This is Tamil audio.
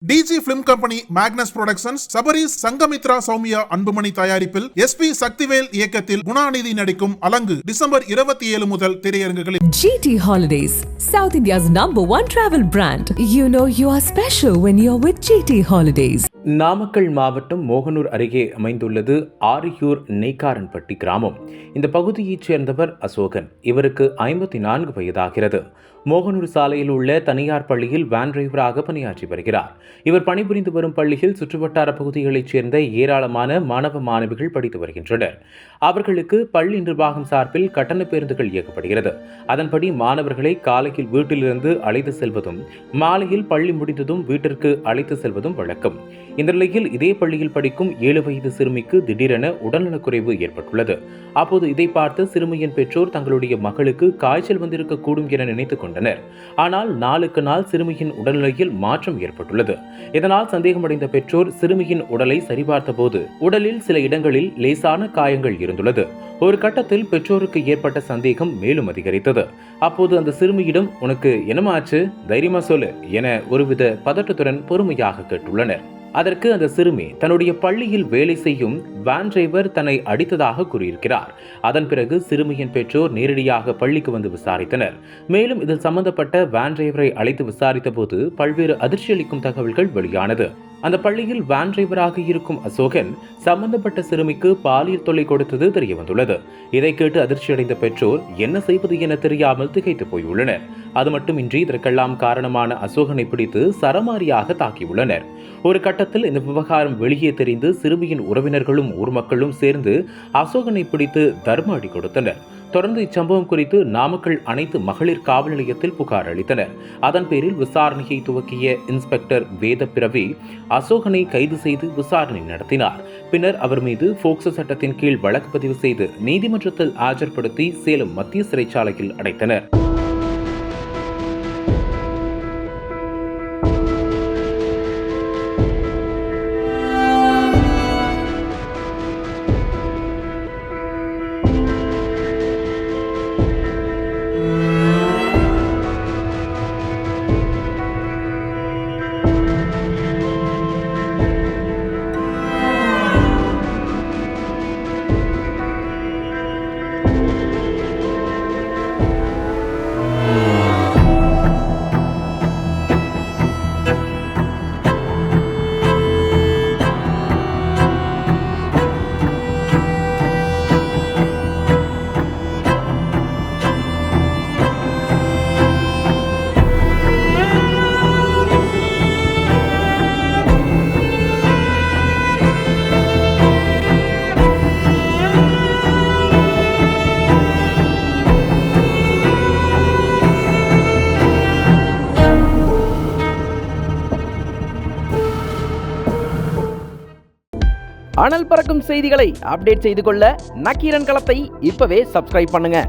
டிஜி film company, Magnus productions, Sabaris Sangamithra Soumya Anbumani தயாரிப்பில் SP சக்திவேல் இயக்கத்தில் குணாநிதி நடிக்கும் அலங்கு டிசம்பர் 27 முதல் திரையரங்குகளில். GT Holidays, South India's #1 travel brand. You know you are special when you're with GT Holidays. Namakkal மாவட்டம் மோகனூர் அருகே அமைந்துள்ளது ஆரியூர் நெய்க்காரன்பட்டி கிராமம். இந்த பகுதியைச் சேர்ந்தவர் அசோகன். இவருக்கு 54 வயதாகிறது. மோகனூர் சாலையில் உள்ள தனியார் பள்ளியில் வேன் டிரைவராக பணியாற்றி வருகிறார். இவர் பணிபுரிந்து வரும் பள்ளியில் சுற்றுவட்டார பகுதிகளைச் சேர்ந்த ஏராளமான மாணவ மாணவிகள் படித்து வருகின்றனர். அவர்களுக்கு பள்ளி நிர்வாகம் சார்பில் கட்டண பேருந்துகள் இயக்கப்படுகிறது. அதன்படி மாணவர்களை காலையில் வீட்டிலிருந்து அழைத்து செல்வதும் மாலையில் பள்ளி முடிந்ததும் வீட்டிற்கு அழைத்து செல்வதும் வழக்கம். இந்த நிலையில் இதே பள்ளியில் படிக்கும் 7 வயது சிறுமிக்கு திடீரென உடல்நலக்குறைவு ஏற்பட்டுள்ளது. அப்போது இதை பார்த்து சிறுமியின் பெற்றோர் தங்களுடைய மகளுக்கு காய்ச்சல் வந்திருக்கக்கூடும் என நினைத்துக் கொண்டனர். ஆனால் நாளுக்கு நாள் சிறுமியின் உடல்நிலையில் மாற்றம் ஏற்பட்டுள்ளது. இதனால் சந்தேகமடைந்த பெற்றோர் சிறுமியின் உடலை சரிபார்த்த போது உடலில் சில இடங்களில் லேசான காயங்கள் இருந்துள்ளது. ஒரு கட்டத்தில் பெற்றோருக்கு ஏற்பட்ட சந்தேகம் மேலும் அதிகரித்தது. அப்போது அந்த சிறுமியிடம், "உனக்கு என்னமாச்சு? தைரியமா சொல்லு" என ஒருவித பதட்டத்துடன் பொறுமையாக கேட்டுள்ளனர். அதற்கு அந்த சிறுமி தன்னுடைய பள்ளியில் வேலை செய்யும் வேன் டிரைவர் தன்னை அடித்ததாக கூறியிருக்கிறார். அதன் பிறகு சிறுமியின் பெற்றோர் நேரடியாக பள்ளிக்கு வந்து விசாரித்தனர். மேலும் இதில் சம்பந்தப்பட்ட வேன் டிரைவரை அழைத்து விசாரித்த போது பல்வேறு அதிர்ச்சியளிக்கும் தகவல்கள் வெளியானது. அந்த பள்ளியில் வேன் டிரைவராக இருக்கும் அசோகன் சம்பந்தப்பட்ட சிறுமிக்கு பாலியல் தொல்லை கொடுத்தது தெரிய வந்துள்ளது. இதை கேட்டு அதிர்ச்சியடைந்த பெற்றோர் என்ன செய்வது என தெரியாமல் திகைத்து போயுள்ளனர். அது மட்டுமின்றி இதற்கெல்லாம் காரணமான அசோகனை பிடித்து சரமாரியாக தாக்கியுள்ளனர். ஒரு கட்டத்தில் இந்த விவகாரம் வெளியே தெரிந்து சிறுமியின் உறவினர்களும் ஊர் மக்களும் சேர்ந்து அசோகனை பிடித்து தர்ம அடி கொடுத்தனர். தொடர்ந்து இச்சம்பவம் குறித்து நாமக்கல் அனைத்து மகளிர் காவல் நிலையத்தில் புகார் அளித்தனர். அதன் பேரில் விசாரணையை துவக்கிய இன்ஸ்பெக்டர் வேதப்பிரவி அசோகனை கைது செய்து விசாரணை நடத்தினார். பின்னர் அவர் மீது போக்சோ சட்டத்தின் கீழ் வழக்கு பதிவு செய்து நீதிமன்றத்தில் ஆஜர்படுத்தி சேலம் மத்திய சிறைச்சாலையில் அடைத்தனர். அனல் பறக்கும் செய்திகளை அப்டேட் செய்து கொள்ள நக்கீரன் களத்தை இப்பவே சப்ஸ்கிரைப் பண்ணுங்க.